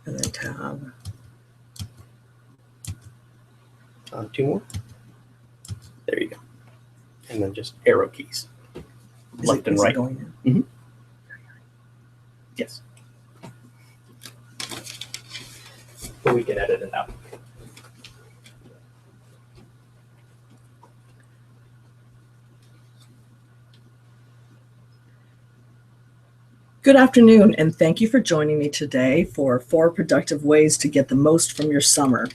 and then tab. Two more. There you go. And then just arrow keys, left and right. Mm-hmm. Yes. But we can edit it out. Good afternoon, and thank you for joining me today for 4 productive ways to get the most from your summer.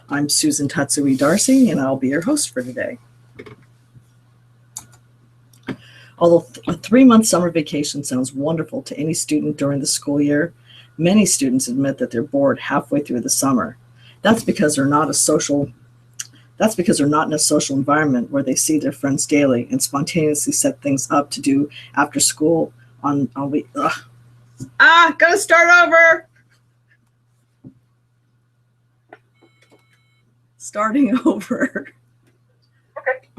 I'm Susan Tatsui-D'Arcy, and I'll be your host for today. Although a 3-month summer vacation sounds wonderful to any student during the school year, many students admit that they're bored halfway through the summer. That's because they're not in a social environment where they see their friends daily and spontaneously set things up to do after school on week. Gotta start over. Starting over. Okay.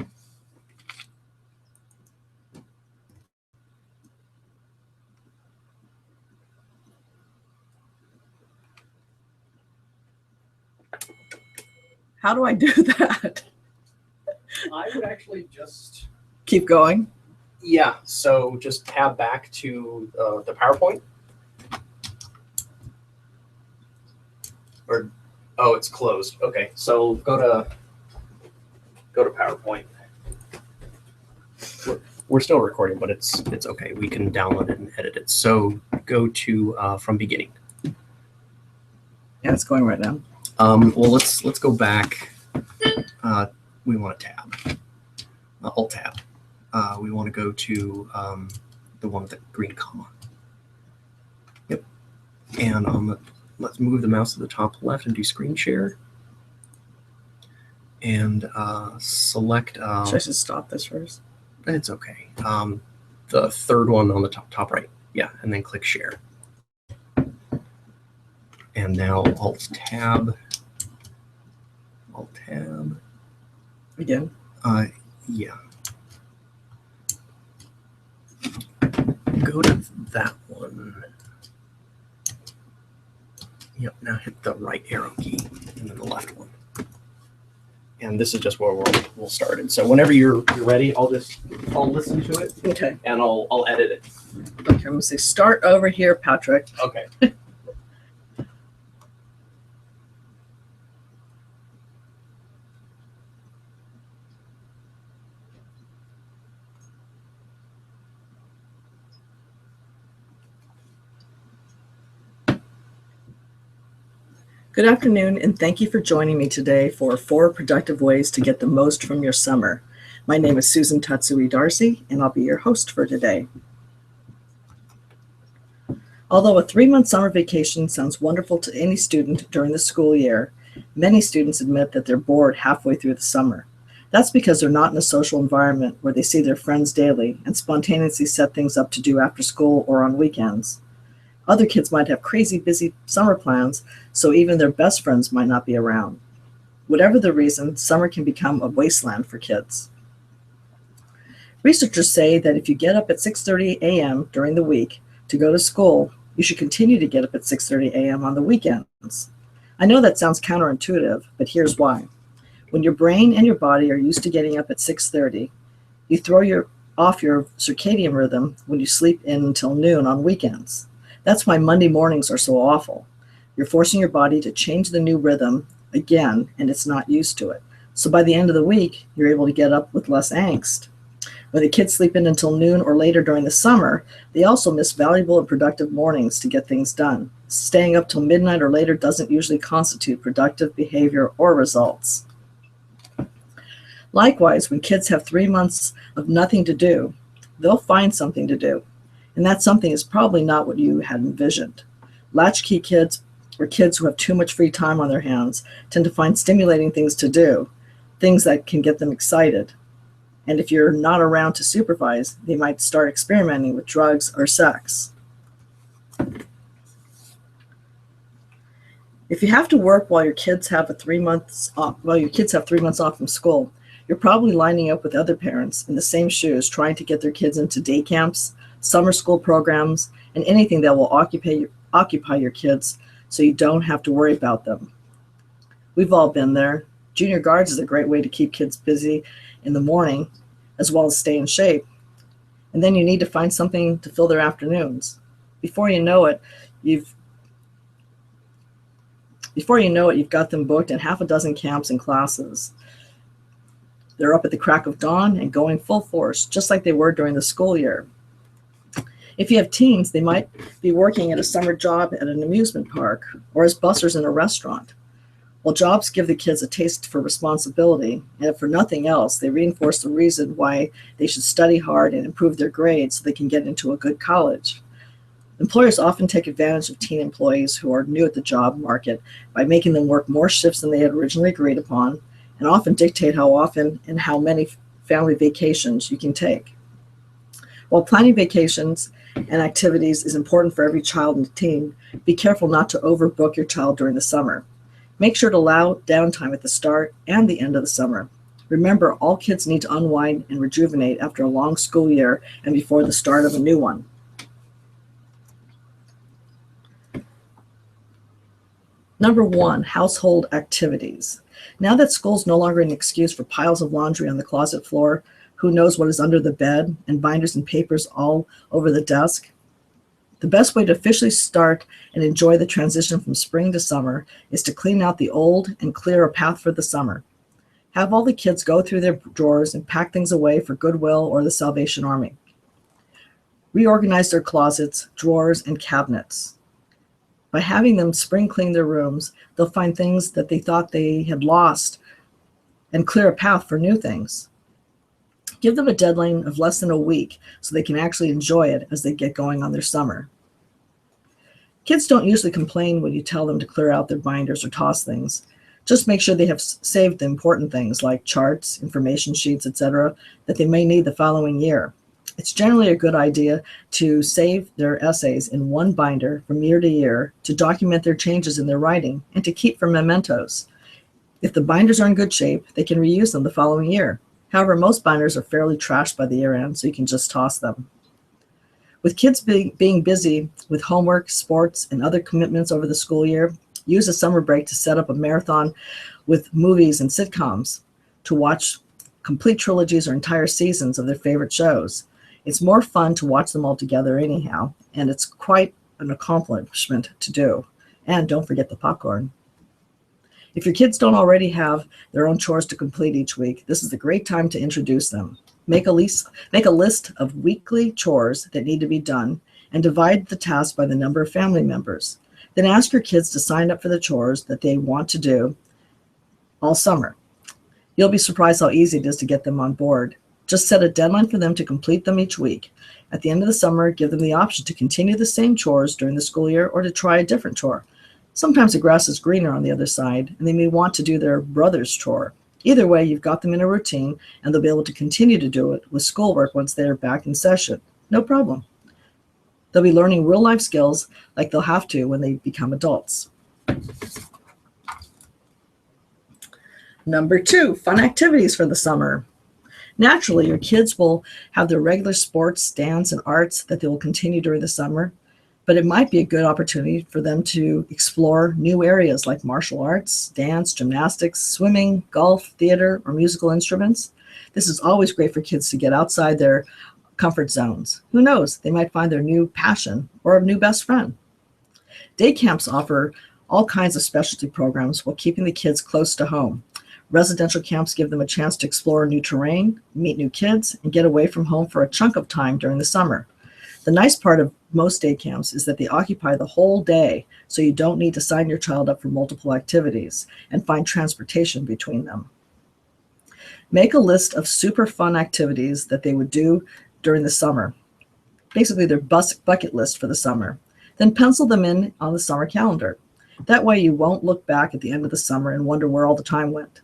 How do I do that? I would actually just keep going. Yeah, so just tab back to the PowerPoint. Or, oh, it's closed. Okay, so go to PowerPoint. We're still recording, but it's okay. We can download it and edit it. So go to from beginning. Yeah, it's going right now. Well, let's go back. We want a tab, Alt tab. We want to go to the one with the green comma. Yep. And let's move the mouse to the top left and do screen share. And select. Should I just stop this first? It's okay. The third one on the top right. Yeah, and then click share. And now Alt tab. Alt tab. Again? Yeah. Go to that one. Yep, now hit the right arrow key and then the left one. And this is just where we'll start it. So whenever you're ready, I'll listen to it. Okay. And I'll edit it. Okay, I'm gonna say start over here, Patrick. Okay. Good afternoon, and thank you for joining me today for 4 productive ways to get the most from your summer. My name is Susan Tatsui-D'Arcy, and I'll be your host for today. Although a 3-month summer vacation sounds wonderful to any student during the school year, many students admit that they're bored halfway through the summer. That's because they're not in a social environment where they see their friends daily and spontaneously set things up to do after school or on weekends. Other kids might have crazy busy summer plans, so even their best friends might not be around. Whatever the reason, summer can become a wasteland for kids. Researchers say that if you get up at 6:30 a.m. during the week to go to school, you should continue to get up at 6:30 a.m. on the weekends. I know that sounds counterintuitive, but here's why. When your brain and your body are used to getting up at 6:30, you throw off your circadian rhythm when you sleep in until noon on weekends. That's why Monday mornings are so awful. You're forcing your body to change the new rhythm again, and it's not used to it. So by the end of the week, you're able to get up with less angst. When the kids sleep in until noon or later during the summer, they also miss valuable and productive mornings to get things done. Staying up till midnight or later doesn't usually constitute productive behavior or results. Likewise, when kids have 3 months of nothing to do, they'll find something to do. And that something is probably not what you had envisioned. Latchkey kids, or kids who have too much free time on their hands, tend to find stimulating things to do, things that can get them excited. And if you're not around to supervise, they might start experimenting with drugs or sex. If you have to work while your kids have 3 months off from school, you're probably lining up with other parents in the same shoes, trying to get their kids into day camps, summer school programs, and anything that will occupy your kids so you don't have to worry about them. We've all been there. Junior guards is a great way to keep kids busy in the morning as well as stay in shape. And then you need to find something to fill their afternoons. Before you know it, you've got them booked in half a dozen camps and classes. They're up at the crack of dawn and going full force, just like they were during the school year. If you have teens, they might be working at a summer job at an amusement park or as bussers in a restaurant. Well, jobs give the kids a taste for responsibility, and if for nothing else, they reinforce the reason why they should study hard and improve their grades so they can get into a good college. Employers often take advantage of teen employees who are new at the job market by making them work more shifts than they had originally agreed upon, and often dictate how often and how many family vacations you can take. While planning vacations and activities is important for every child and teen, be careful not to overbook your child during the summer. Make sure to allow downtime at the start and the end of the summer. Remember, all kids need to unwind and rejuvenate after a long school year and before the start of a new one. Number 1, household activities. Now that school's no longer an excuse for piles of laundry on the closet floor, who knows what is under the bed, and binders and papers all over the desk, the best way to officially start and enjoy the transition from spring to summer is to clean out the old and clear a path for the summer. Have all the kids go through their drawers and pack things away for Goodwill or the Salvation Army. Reorganize their closets, drawers, and cabinets. By having them spring clean their rooms, they'll find things that they thought they had lost and clear a path for new things. Give them a deadline of less than a week so they can actually enjoy it as they get going on their summer. Kids don't usually complain when you tell them to clear out their binders or toss things. Just make sure they have saved the important things like charts, information sheets, etc., that they may need the following year. It's generally a good idea to save their essays in one binder from year to year to document their changes in their writing and to keep for mementos. If the binders are in good shape, they can reuse them the following year. However, most binders are fairly trashed by the year end, so you can just toss them. With kids being busy with homework, sports, and other commitments over the school year, use a summer break to set up a marathon with movies and sitcoms to watch complete trilogies or entire seasons of their favorite shows. It's more fun to watch them all together anyhow, and it's quite an accomplishment to do. And don't forget the popcorn. If your kids don't already have their own chores to complete each week, this is a great time to introduce them. Make a list of weekly chores that need to be done and divide the task by the number of family members. Then ask your kids to sign up for the chores that they want to do all summer. You'll be surprised how easy it is to get them on board. Just set a deadline for them to complete them each week. At the end of the summer, give them the option to continue the same chores during the school year or to try a different chore. Sometimes the grass is greener on the other side, and they may want to do their brother's chore. Either way, you've got them in a routine, and they'll be able to continue to do it with schoolwork once they're back in session. No problem. They'll be learning real-life skills like they'll have to when they become adults. Number 2, fun activities for the summer. Naturally, your kids will have their regular sports, dance, and arts that they will continue during the summer, but it might be a good opportunity for them to explore new areas like martial arts, dance, gymnastics, swimming, golf, theater, or musical instruments. This is always great for kids to get outside their comfort zones. Who knows, they might find their new passion or a new best friend. Day camps offer all kinds of specialty programs while keeping the kids close to home. Residential camps give them a chance to explore new terrain, meet new kids, and get away from home for a chunk of time during the summer. The nice part of most day camps is that they occupy the whole day, so you don't need to sign your child up for multiple activities and find transportation between them. Make a list of super fun activities that they would do during the summer, basically their bucket list for the summer. Then pencil them in on the summer calendar. That way you won't look back at the end of the summer and wonder where all the time went.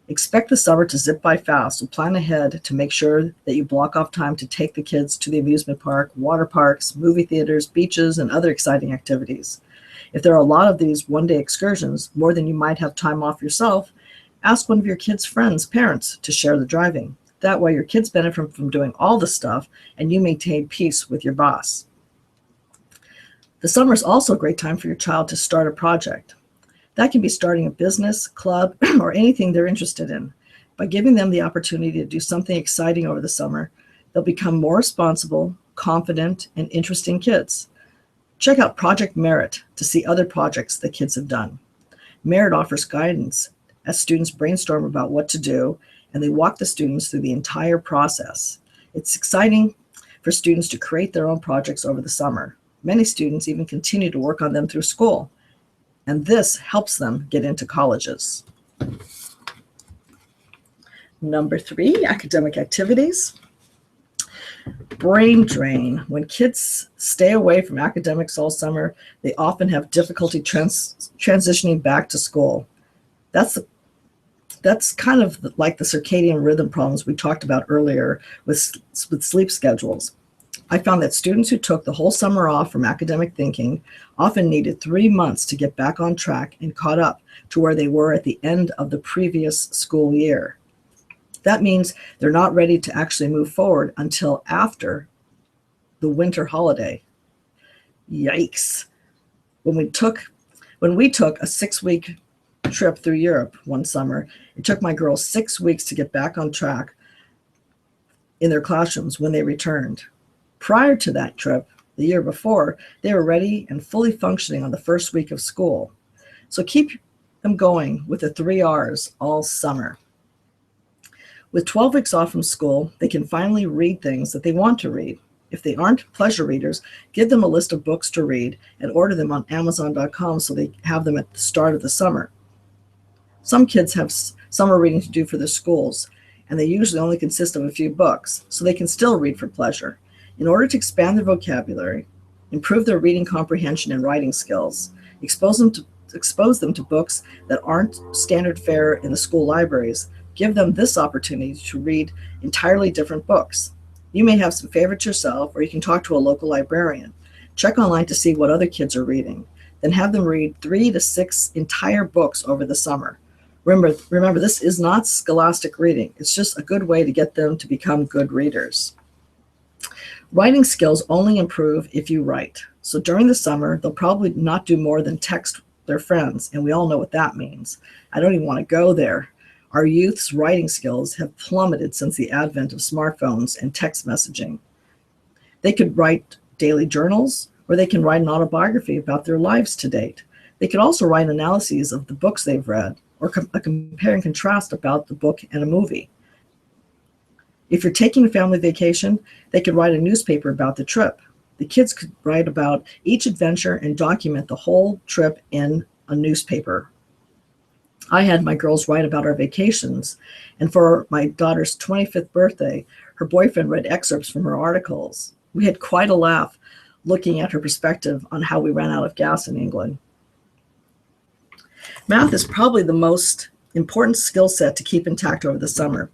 Expect the summer to zip by fast, so plan ahead to make sure that you block off time to take the kids to the amusement park, water parks, movie theaters, beaches, and other exciting activities. If there are a lot of these one-day excursions, more than you might have time off yourself, ask one of your kids' friends' parents to share the driving. That way your kids benefit from doing all the stuff and you maintain peace with your boss. The summer is also a great time for your child to start a project. That can be starting a business, club, or anything they're interested in. By giving them the opportunity to do something exciting over the summer, they'll become more responsible, confident, and interesting kids. Check out Project Merit to see other projects that kids have done. Merit offers guidance as students brainstorm about what to do, and they walk the students through the entire process. It's exciting for students to create their own projects over the summer. Many students even continue to work on them through school, and this helps them get into colleges. Number 3, academic activities. Brain drain. When kids stay away from academics all summer, they often have difficulty transitioning back to school. That's kind of like the circadian rhythm problems we talked about earlier with sleep schedules. I found that students who took the whole summer off from academic thinking often needed 3 months to get back on track and caught up to where they were at the end of the previous school year. That means they're not ready to actually move forward until after the winter holiday. Yikes. When we took a 6-week trip through Europe one summer, it took my girls 6 weeks to get back on track in their classrooms when they returned. Prior to that trip, the year before, they were ready and fully functioning on the first week of school. So keep them going with the 3 R's all summer. With 12 weeks off from school, they can finally read things that they want to read. If they aren't pleasure readers, give them a list of books to read and order them on Amazon.com so they have them at the start of the summer. Some kids have summer reading to do for their schools, and they usually only consist of a few books, so they can still read for pleasure. In order to expand their vocabulary, improve their reading comprehension and writing skills, expose them to books that aren't standard fare in the school libraries, give them this opportunity to read entirely different books. You may have some favorites yourself, or you can talk to a local librarian. Check online to see what other kids are reading. Then have them read 3 to 6 entire books over the summer. Remember, this is not scholastic reading. It's just a good way to get them to become good readers. Writing skills only improve if you write. So during the summer, they'll probably not do more than text their friends, and we all know what that means. I don't even want to go there. Our youth's writing skills have plummeted since the advent of smartphones and text messaging. They could write daily journals, or they can write an autobiography about their lives to date. They could also write analyses of the books they've read, or a compare and contrast about the book and a movie. If you're taking a family vacation, they could write a newspaper about the trip. The kids could write about each adventure and document the whole trip in a newspaper. I had my girls write about our vacations, and for my daughter's 25th birthday, her boyfriend read excerpts from her articles. We had quite a laugh looking at her perspective on how we ran out of gas in England. Math is probably the most important skill set to keep intact over the summer.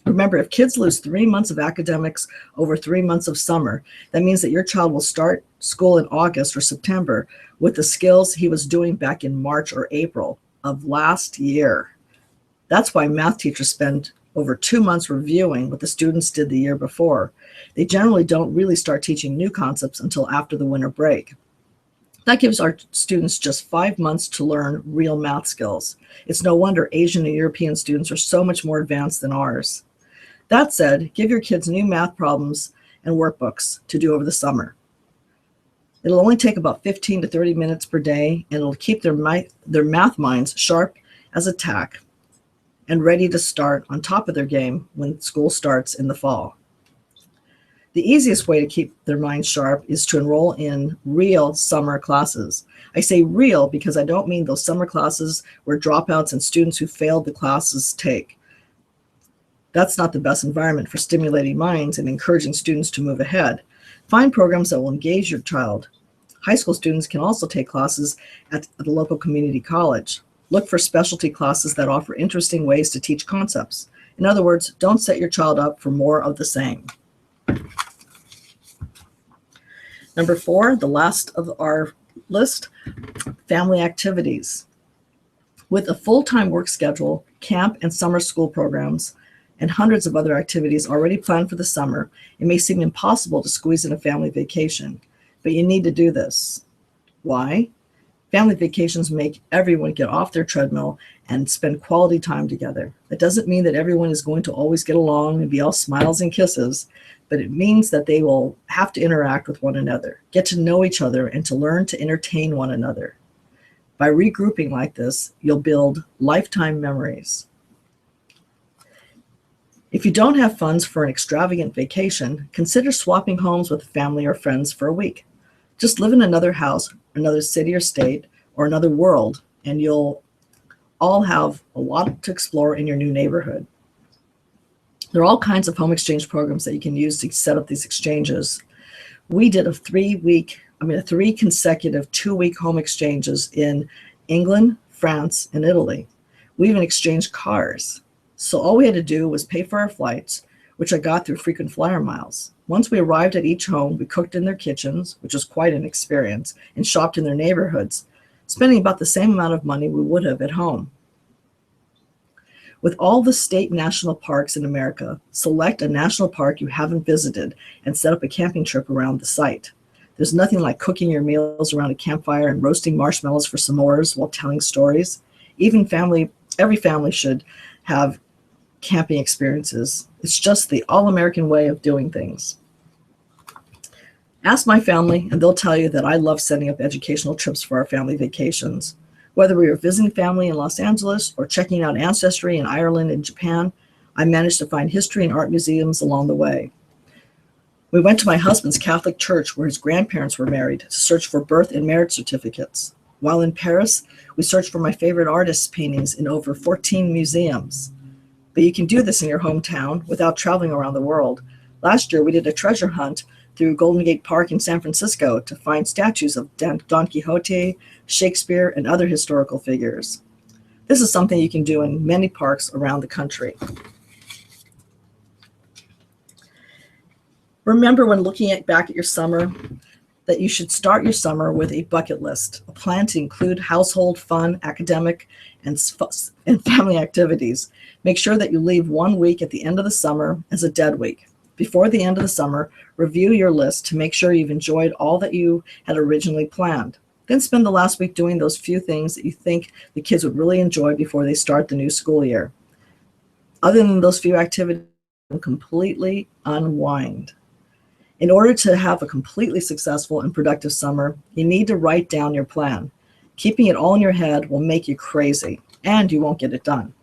Remember, if kids lose 3 months of academics over 3 months of summer, that means that your child will start school in August or September with the skills he was doing back in March or April of last year. That's why math teachers spend over 2 months reviewing what the students did the year before. They generally don't really start teaching new concepts until after the winter break. That gives our students just 5 months to learn real math skills. It's no wonder Asian and European students are so much more advanced than ours. That said, give your kids new math problems and workbooks to do over the summer. It'll only take about 15 to 30 minutes per day, and it'll keep their math minds sharp as a tack and ready to start on top of their game when school starts in the fall. The easiest way to keep their minds sharp is to enroll in real summer classes. I say real because I don't mean those summer classes where dropouts and students who failed the classes take. That's not the best environment for stimulating minds and encouraging students to move ahead. Find programs that will engage your child. High school students can also take classes at the local community college. Look for specialty classes that offer interesting ways to teach concepts. In other words, don't set your child up for more of the same. Number 4, the last of our list, family activities. With a full-time work schedule, camp and summer school programs, and hundreds of other activities already planned for the summer, it may seem impossible to squeeze in a family vacation, but you need to do this. Why? Family vacations make everyone get off their treadmill and spend quality time together. That doesn't mean that everyone is going to always get along and be all smiles and kisses, but it means that they will have to interact with one another, get to know each other, and to learn to entertain one another. By regrouping like this, you'll build lifetime memories. If you don't have funds for an extravagant vacation, consider swapping homes with family or friends for a week. Just live in another house, another city or state, or another world, and you'll all have a lot to explore in your new neighborhood. There are all kinds of home exchange programs that you can use to set up these exchanges. We did three consecutive 2-week home exchanges in England, France, and Italy. We even exchanged cars. So all we had to do was pay for our flights, which I got through frequent flyer miles. Once we arrived at each home, we cooked in their kitchens, which was quite an experience, and shopped in their neighborhoods, spending about the same amount of money we would have at home. With all the state national parks in America, select a national park you haven't visited and set up a camping trip around the site. There's nothing like cooking your meals around a campfire and roasting marshmallows for s'mores while telling stories. Every family should have camping experiences. It's just the all-American way of doing things. Ask my family, and they'll tell you that I love setting up educational trips for our family vacations. Whether we were visiting family in Los Angeles or checking out ancestry in Ireland and Japan, I managed to find history and art museums along the way. We went to my husband's Catholic church where his grandparents were married to search for birth and marriage certificates. While in Paris, we searched for my favorite artists' paintings in over 14 museums. But you can do this in your hometown without traveling around the world. Last year, we did a treasure hunt through Golden Gate Park in San Francisco to find statues of Don Quixote, Shakespeare, and other historical figures. This is something you can do in many parks around the country. Remember when looking back at your summer that you should start your summer with a bucket list, a plan to include household, fun, academic, and family activities. Make sure that you leave 1 week at the end of the summer as a dead week. Before the end of the summer, review your list to make sure you've enjoyed all that you had originally planned. Then spend the last week doing those few things that you think the kids would really enjoy before they start the new school year. Other than those few activities, completely unwind. In order to have a completely successful and productive summer, you need to write down your plan. Keeping it all in your head will make you crazy, and you won't get it done.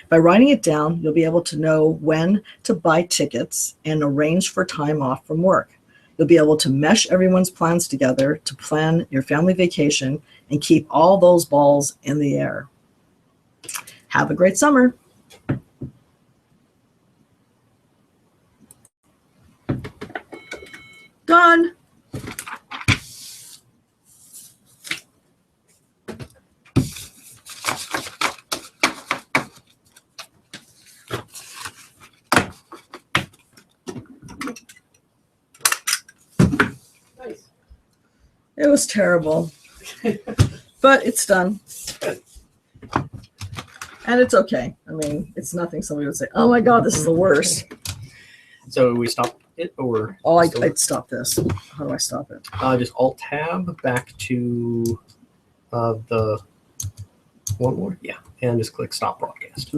By writing it down, you'll be able to know when to buy tickets and arrange for time off from work. You'll be able to mesh everyone's plans together to plan your family vacation and keep all those balls in the air. Have a great summer. Done. Nice. It was terrible, but it's done. And it's okay. I mean, it's nothing somebody would say, oh my God, this is the worst. So we stop it or? Oh, I'd stop this. How do I stop it? Just Alt-Tab back to the one more. Yeah. And just click Stop Broadcast.